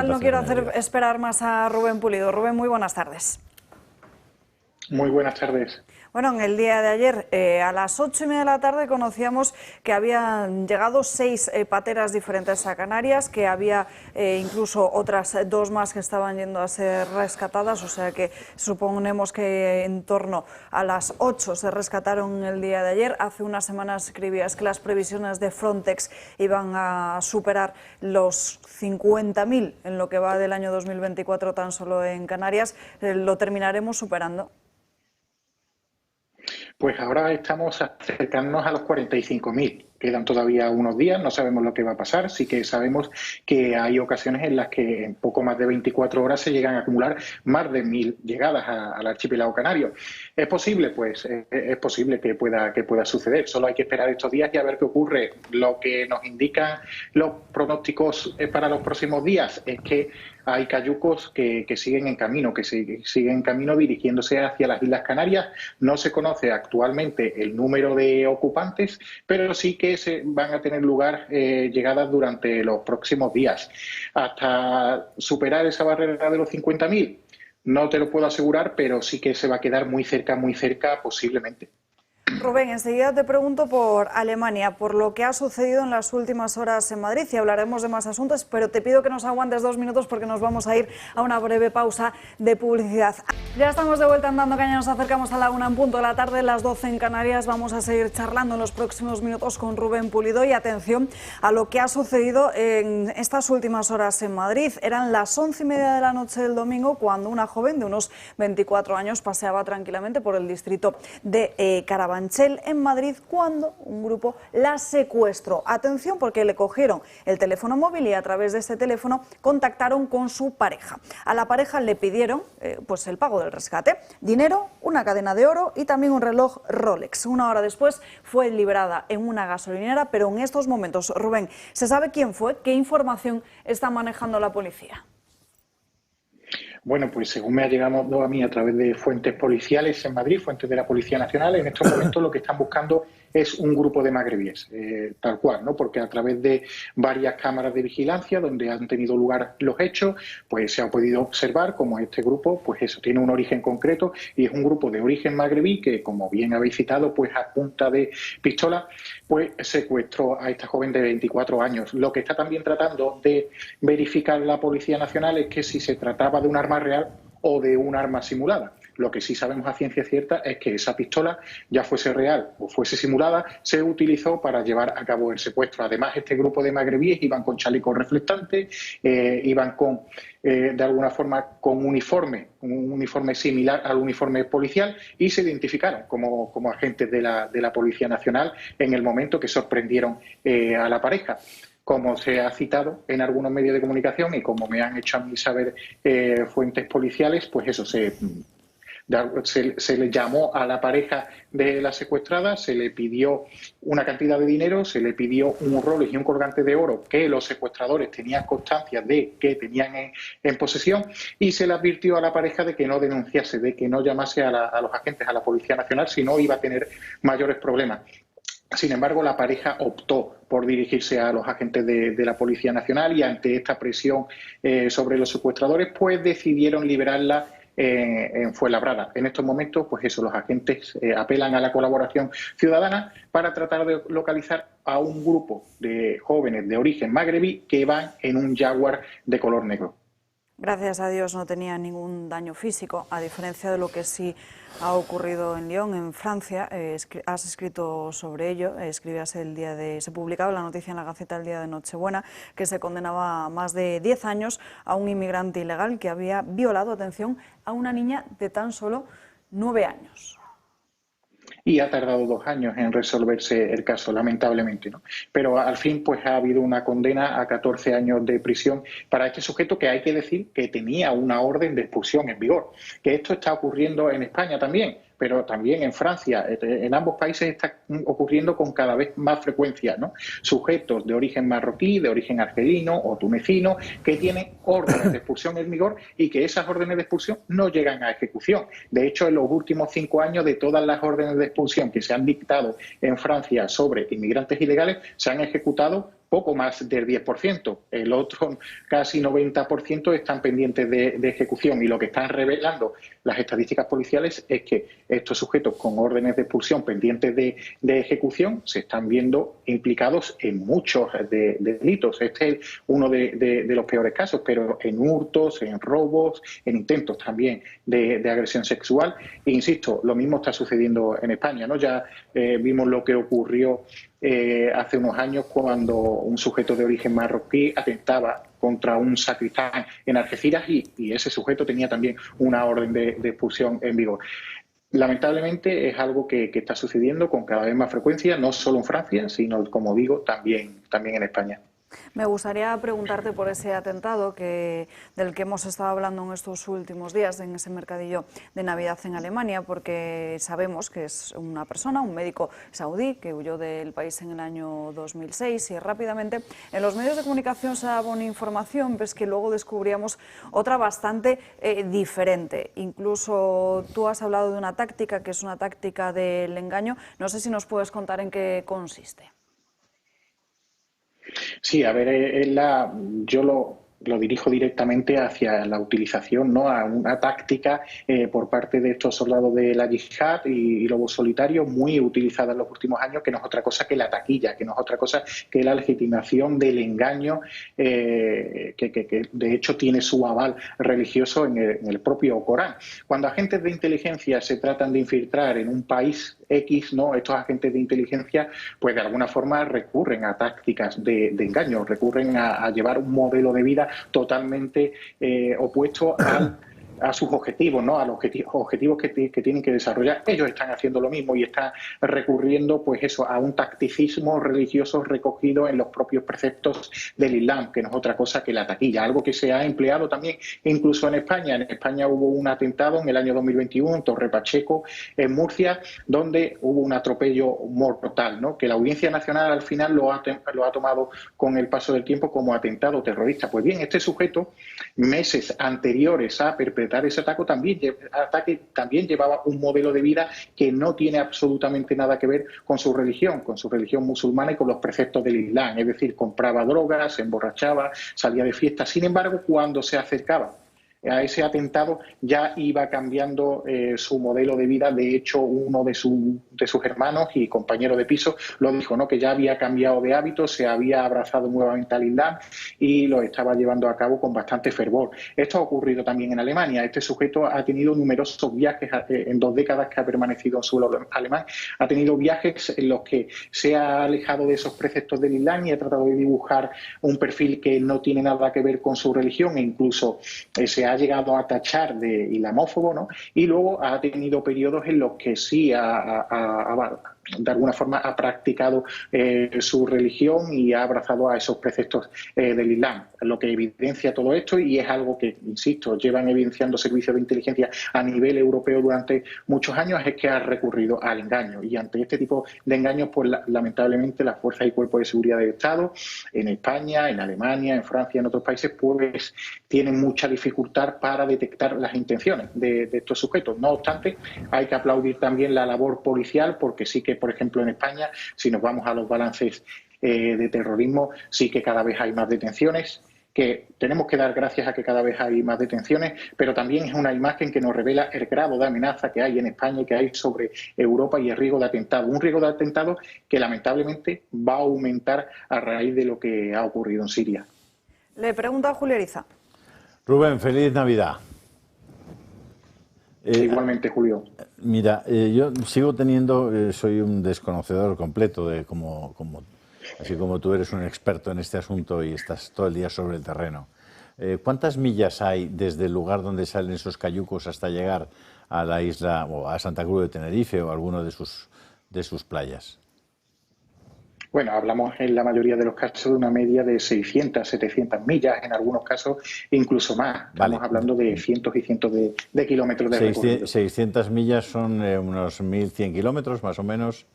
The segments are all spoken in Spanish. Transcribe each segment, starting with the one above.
No quiero hacer esperar más a Rubén Pulido. Rubén, muy buenas tardes. Muy buenas tardes. Bueno, en el día de ayer, a las 8:30 de la tarde, conocíamos que habían llegado 6 pateras diferentes a Canarias, que había incluso otras 2 más que estaban yendo a ser rescatadas, o sea que suponemos que en torno a las 8 se rescataron el día de ayer. Hace unas semanas escribías que las previsiones de Frontex iban a superar los 50.000 en lo que va del año 2024 tan solo en Canarias. ¿Lo terminaremos superando? Pues ahora estamos acercándonos a los 45.000. Quedan todavía unos días, no sabemos lo que va a pasar. Sí que sabemos que hay ocasiones en las que en poco más de 24 horas se llegan a acumular más de 1.000 llegadas al archipiélago canario. ¿Es posible? Pues es posible que pueda suceder. Solo hay que esperar estos días y a ver qué ocurre. Lo que nos indican los pronósticos para los próximos días es que hay cayucos que siguen en camino, dirigiéndose hacia las Islas Canarias. No se conoce actualmente el número de ocupantes, pero sí que se van a tener lugar llegadas durante los próximos días. Hasta superar esa barrera de los 50.000, no te lo puedo asegurar, pero sí que se va a quedar muy cerca posiblemente. Rubén, enseguida te pregunto por Alemania, por lo que ha sucedido en las últimas horas en Madrid, y hablaremos de más asuntos, pero te pido que nos aguantes 2 minutos porque nos vamos a ir a una breve pausa de publicidad. Ya estamos de vuelta en Dando Caña, nos acercamos a la 1 en punto de la tarde, las 12 en Canarias. Vamos a seguir charlando en los próximos minutos con Rubén Pulido y atención a lo que ha sucedido en estas últimas horas en Madrid. Eran las 11:30 de la noche del domingo cuando una joven de unos 24 años paseaba tranquilamente por el distrito de Carabanchel en Madrid cuando un grupo la secuestró. Atención, porque le cogieron el teléfono móvil y a través de este teléfono contactaron con su pareja. A la pareja le pidieron pues el pago del rescate, dinero, una cadena de oro y también un reloj Rolex. Una hora después fue liberada en una gasolinera, pero en estos momentos, Rubén, ¿se sabe quién fue? ¿Qué información está manejando la policía? Bueno, pues según me ha llegado a mí a través de fuentes policiales en Madrid, fuentes de la Policía Nacional, en estos momentos lo que están buscando es un grupo de magrebíes, tal cual, ¿no? Porque a través de varias cámaras de vigilancia donde han tenido lugar los hechos, pues se ha podido observar cómo este grupo, pues eso, tiene un origen concreto y es un grupo de origen magrebí que, como bien habéis citado, pues a punta de pistola, pues secuestró a esta joven de 24 años. Lo que está también tratando de verificar la Policía Nacional es que si se trataba de un arma real o de un arma simulada. Lo que sí sabemos a ciencia cierta es que esa pistola, ya fuese real o fuese simulada, se utilizó para llevar a cabo el secuestro. Además, este grupo de magrebíes iban con chalecos reflectantes, iban con, de alguna forma, con un uniforme similar al uniforme policial y se identificaron como agentes de la Policía Nacional en el momento que sorprendieron a la pareja. Como se ha citado en algunos medios de comunicación y como me han hecho a mí saber fuentes policiales, pues eso, se le llamó a la pareja de la secuestrada, se le pidió una cantidad de dinero, se le pidió un Rolex y un colgante de oro que los secuestradores tenían constancia de que tenían en posesión y se le advirtió a la pareja de que no denunciase, de que no llamase a los agentes, a la Policía Nacional, si no iba a tener mayores problemas. Sin embargo, la pareja optó por dirigirse a los agentes de la Policía Nacional y ante esta presión sobre los secuestradores, pues decidieron liberarla en Fuenlabrada. En estos momentos, pues eso, los agentes apelan a la colaboración ciudadana para tratar de localizar a un grupo de jóvenes de origen magrebí que van en un Jaguar de color negro. Gracias a Dios no tenía ningún daño físico, a diferencia de lo que sí ha ocurrido en Lyon, en Francia. Has escrito sobre ello, se publicaba la noticia en la Gaceta el día de Nochebuena, que se condenaba a más de 10 años a un inmigrante ilegal que había violado, atención, a una niña de tan solo 9 años. Y ha tardado 2 años en resolverse el caso, lamentablemente, ¿no? Pero al fin pues ha habido una condena a 14 años de prisión para este sujeto, que hay que decir que tenía una orden de expulsión en vigor. Que esto está ocurriendo en España también, pero también en Francia. En ambos países está ocurriendo con cada vez más frecuencia, ¿no? Sujetos de origen marroquí, de origen argelino o tunecino que tienen órdenes de expulsión en vigor y que esas órdenes de expulsión no llegan a ejecución. De hecho, en los últimos 5 años, de todas las órdenes de expulsión que se han dictado en Francia sobre inmigrantes ilegales, se han ejecutado poco más del 10%. El otro casi 90% están pendientes de ejecución, y lo que están revelando las estadísticas policiales es que estos sujetos con órdenes de expulsión pendientes de ejecución se están viendo implicados en muchos de delitos. Este es uno de los peores casos, pero en hurtos, en robos, en intentos también de agresión sexual. E insisto, lo mismo está sucediendo en España, ¿no? Ya vimos lo que ocurrió hace unos años cuando un sujeto de origen marroquí atentaba contra un sacristán en Algeciras y ese sujeto tenía también una orden de expulsión en vigor. Lamentablemente es algo que está sucediendo con cada vez más frecuencia, no solo en Francia, sino, como digo, también en España. Me gustaría preguntarte por ese atentado del que hemos estado hablando en estos últimos días, en ese mercadillo de Navidad en Alemania, porque sabemos que es una persona, un médico saudí, que huyó del país en el año 2006 y rápidamente en los medios de comunicación se daba una información, ves que luego descubríamos otra bastante diferente. Incluso tú has hablado de una táctica, que es una táctica del engaño. No sé si nos puedes contar en qué consiste. Sí, a ver, yo lo dirijo directamente hacia la utilización, ¿no?, a una táctica por parte de estos soldados de la yihad y lobos solitarios, muy utilizada en los últimos años, que no es otra cosa que la taquilla, que no es otra cosa que la legitimación del engaño, que de hecho tiene su aval religioso en el propio Corán. Cuando agentes de inteligencia se tratan de infiltrar en un país X, ¿no?, estos agentes de inteligencia, pues de alguna forma recurren a tácticas de engaño, recurren a llevar un modelo de vida totalmente opuesto a sus objetivos, ¿no?, a los objetivos que tienen que desarrollar. Ellos están haciendo lo mismo y están recurriendo, pues eso, a un tacticismo religioso recogido en los propios preceptos del Islam, que no es otra cosa que la taquilla, algo que se ha empleado también incluso en España. En España hubo un atentado en el año 2021 en Torre Pacheco, en Murcia, donde hubo un atropello mortal, ¿no?, que la Audiencia Nacional al final lo ha tomado con el paso del tiempo como atentado terrorista. Pues bien, este sujeto, meses anteriores a perpetrar ese ataque también llevaba un modelo de vida que no tiene absolutamente nada que ver con su religión musulmana y con los preceptos del Islam. Es decir, compraba drogas, se emborrachaba, salía de fiesta. Sin embargo, cuando se acercaba a ese atentado ya iba cambiando su modelo de vida. De hecho, uno de sus hermanos y compañero de piso lo dijo, ¿no?, que ya había cambiado de hábitos, se había abrazado nuevamente al Islam y lo estaba llevando a cabo con bastante fervor. Esto ha ocurrido también en Alemania. Este sujeto ha tenido numerosos viajes en 2 décadas que ha permanecido en suelo alemán. Ha tenido viajes en los que se ha alejado de esos preceptos del Islam y ha tratado de dibujar un perfil que no tiene nada que ver con su religión, e incluso se ha llegado a tachar de islamófobo, ¿no?, y luego ha tenido periodos en los que sí de alguna forma ha practicado su religión y ha abrazado a esos preceptos del Islam. Lo que evidencia todo esto, y es algo que, insisto, llevan evidenciando servicios de inteligencia a nivel europeo durante muchos años, es que ha recurrido al engaño. Y ante este tipo de engaños, pues lamentablemente las fuerzas y cuerpos de seguridad del Estado, en España, en Alemania, en Francia, en otros países, pues tienen mucha dificultad para detectar las intenciones de estos sujetos. No obstante, hay que aplaudir también la labor policial, porque sí que, por ejemplo, en España, si nos vamos a los balances de terrorismo, sí que cada vez hay más detenciones, que tenemos que dar gracias a que cada vez hay más detenciones, pero también es una imagen que nos revela el grado de amenaza que hay en España y que hay sobre Europa y el riesgo de atentado. Un riesgo de atentado que lamentablemente va a aumentar a raíz de lo que ha ocurrido en Siria. Le pregunta a Julio Ariza. Rubén, feliz Navidad. Igualmente, Julio. Mira, yo sigo teniendo, soy un desconocedor completo de así como tú eres un experto en este asunto y estás todo el día sobre el terreno. ¿Cuántas millas hay desde el lugar donde salen esos cayucos hasta llegar a la isla o a Santa Cruz de Tenerife o a alguno de sus playas? Bueno, hablamos en la mayoría de los casos de una media de 600, 700 millas, en algunos casos incluso más. Estamos hablando de cientos y cientos de kilómetros de recorrido. 600 millas son unos 1.100 kilómetros, más o menos.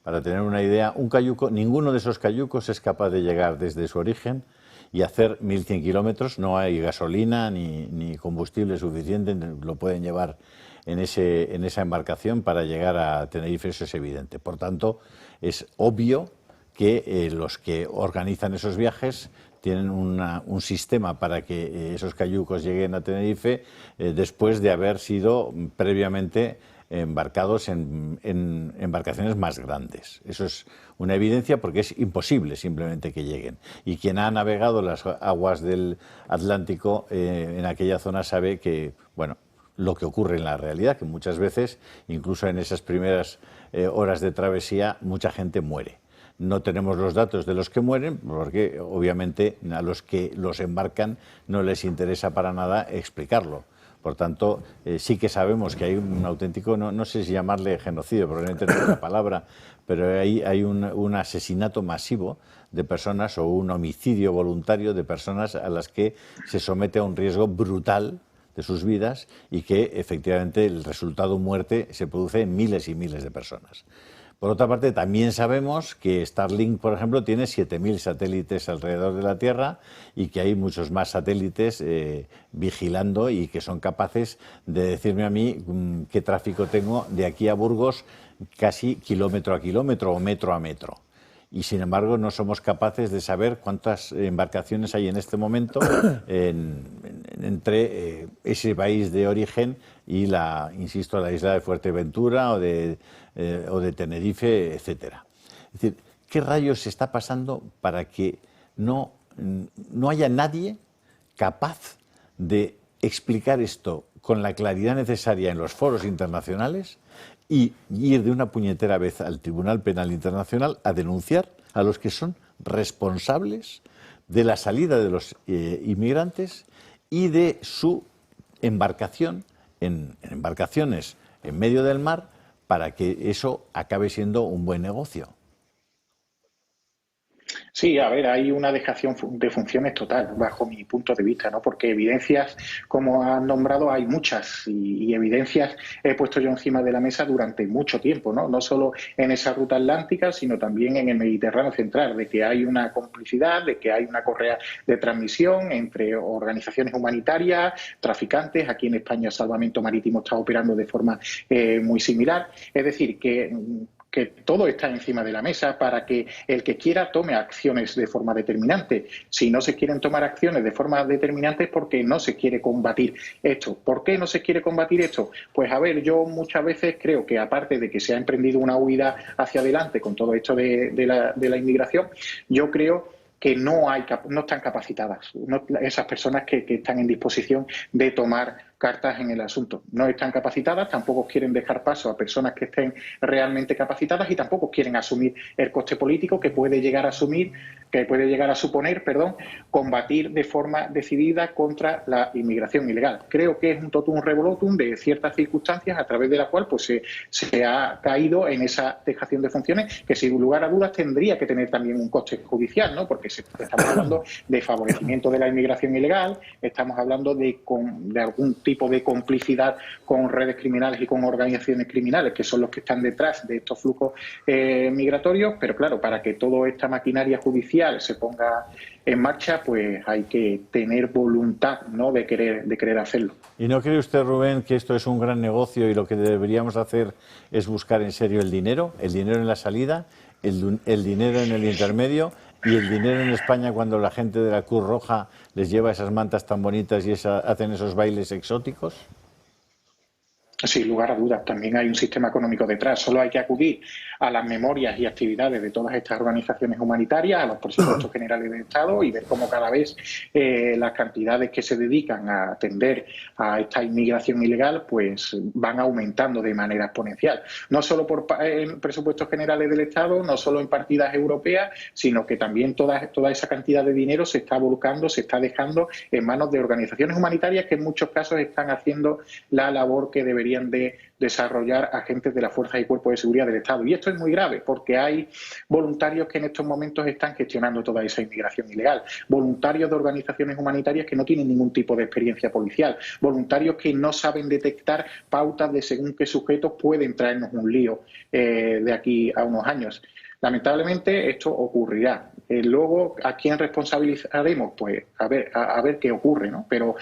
Para tener una idea, un cayuco, ninguno de esos cayucos es capaz de llegar desde su origen y hacer 1.100 kilómetros. No hay gasolina ni combustible suficiente, lo pueden llevar en esa embarcación para llegar a Tenerife, eso es evidente. Por tanto, es obvio que los que organizan esos viajes tienen un sistema para que esos cayucos lleguen a Tenerife después de haber sido previamente embarcados en embarcaciones más grandes. Eso es una evidencia porque es imposible simplemente que lleguen. Y quien ha navegado las aguas del Atlántico en aquella zona sabe que, bueno, lo que ocurre en la realidad, que muchas veces, incluso en esas primeras horas de travesía, mucha gente muere. No tenemos los datos de los que mueren, porque obviamente a los que los embarcan no les interesa para nada explicarlo. Por tanto, sí que sabemos que hay un auténtico, no sé si llamarle genocidio, probablemente no es la palabra, pero hay un asesinato masivo de personas o un homicidio voluntario de personas a las que se somete a un riesgo brutal de sus vidas y que efectivamente el resultado muerte se produce en miles y miles de personas. Por otra parte, también sabemos que Starlink, por ejemplo, tiene 7.000 satélites alrededor de la Tierra y que hay muchos más satélites vigilando y que son capaces de decirme a mí qué tráfico tengo de aquí a Burgos casi kilómetro a kilómetro o metro a metro. Y sin embargo no somos capaces de saber cuántas embarcaciones hay en este momento entre ese país de origen y la isla de Fuerteventura o de Tenerife, etcétera. Es decir, ¿qué rayos está pasando para que no haya nadie capaz de explicar esto con la claridad necesaria en los foros internacionales y ir de una puñetera vez al Tribunal Penal Internacional a denunciar a los que son responsables de la salida de los inmigrantes y de su embarcación en embarcaciones en medio del mar para que eso acabe siendo un buen negocio? Sí, a ver, hay una dejación de funciones total, bajo mi punto de vista, ¿no? Porque evidencias, como han nombrado, hay muchas y evidencias he puesto yo encima de la mesa durante mucho tiempo, ¿no? No solo en esa ruta atlántica, sino también en el Mediterráneo central, de que hay una complicidad, de que hay una correa de transmisión entre organizaciones humanitarias, traficantes. Aquí en España Salvamento Marítimo está operando de forma muy similar. Es decir, que todo está encima de la mesa para que el que quiera tome acciones de forma determinante. Si no se quieren tomar acciones de forma determinante es porque no se quiere combatir esto. ¿Por qué no se quiere combatir esto? Pues a ver, yo muchas veces creo que aparte de que se ha emprendido una huida hacia adelante con todo esto de la inmigración, yo creo que no están capacitadas esas personas que están en disposición de tomar cartas en el asunto. No están capacitadas, tampoco quieren dejar paso a personas que estén realmente capacitadas y tampoco quieren asumir el coste político que puede llegar a suponer, combatir de forma decidida contra la inmigración ilegal. Creo que es un totum revolutum de ciertas circunstancias a través de la cual pues se ha caído en esa dejación de funciones que sin lugar a dudas tendría que tener también un coste judicial, ¿no? Porque estamos hablando de favorecimiento de la inmigración ilegal, estamos hablando de algún tipo de complicidad con redes criminales y con organizaciones criminales, que son los que están detrás de estos flujos migratorios, pero claro, para que toda esta maquinaria judicial se ponga en marcha, pues hay que tener voluntad, ¿no?, de querer hacerlo. ¿Y no cree usted, Rubén, que esto es un gran negocio y lo que deberíamos hacer es buscar en serio el dinero en la salida, el dinero en el intermedio y el dinero en España cuando la gente de la Cruz Roja les lleva esas mantas tan bonitas y hacen esos bailes exóticos? Sin lugar a dudas, también hay un sistema económico detrás. Solo hay que acudir a las memorias y actividades de todas estas organizaciones humanitarias, a los presupuestos generales del Estado y ver cómo cada vez las cantidades que se dedican a atender a esta inmigración ilegal pues van aumentando de manera exponencial. No solo en presupuestos generales del Estado, no solo en partidas europeas, sino que también toda esa cantidad de dinero se está volcando, se está dejando en manos de organizaciones humanitarias que en muchos casos están haciendo la labor que deberían de desarrollar agentes de las fuerzas y cuerpos de seguridad del Estado. Y esto es muy grave porque hay voluntarios que en estos momentos están gestionando toda esa inmigración ilegal, voluntarios de organizaciones humanitarias que no tienen ningún tipo de experiencia policial, voluntarios que no saben detectar pautas de según qué sujetos pueden traernos un lío de aquí a unos años. Lamentablemente esto ocurrirá. Luego, ¿a quién responsabilizaremos? Pues a ver qué ocurre, ¿no? Pero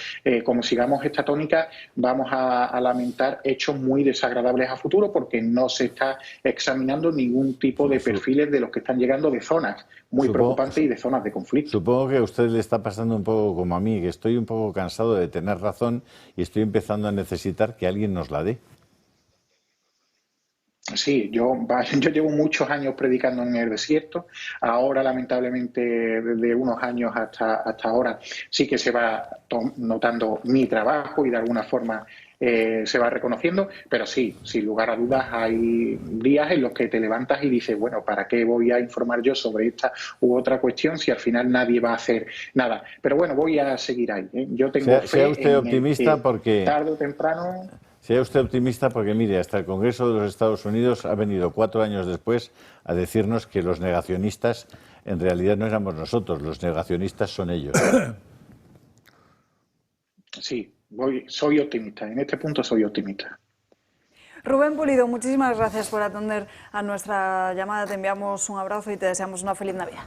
como sigamos esta tónica, vamos a lamentar hechos muy desagradables a futuro porque no se está examinando ningún tipo de perfiles de los que están llegando de zonas muy preocupantes y de zonas de conflicto. Supongo que a usted le está pasando un poco como a mí, que estoy un poco cansado de tener razón y estoy empezando a necesitar que alguien nos la dé. Sí, yo llevo muchos años predicando en el desierto. Ahora, lamentablemente, desde unos años hasta ahora, sí que se va notando mi trabajo y de alguna forma se va reconociendo. Pero sí, sin lugar a dudas, hay días en los que te levantas y dices, bueno, ¿para qué voy a informar yo sobre esta u otra cuestión si al final nadie va a hacer nada? Pero bueno, voy a seguir ahí, ¿eh? Yo tengo fe sea usted optimista que porque tarde o temprano... Sea usted optimista porque, mire, hasta el Congreso de los Estados Unidos ha venido 4 años después a decirnos que los negacionistas en realidad no éramos nosotros, los negacionistas son ellos. Sí, soy optimista, en este punto soy optimista. Rubén Pulido, muchísimas gracias por atender a nuestra llamada. Te enviamos un abrazo y te deseamos una feliz Navidad.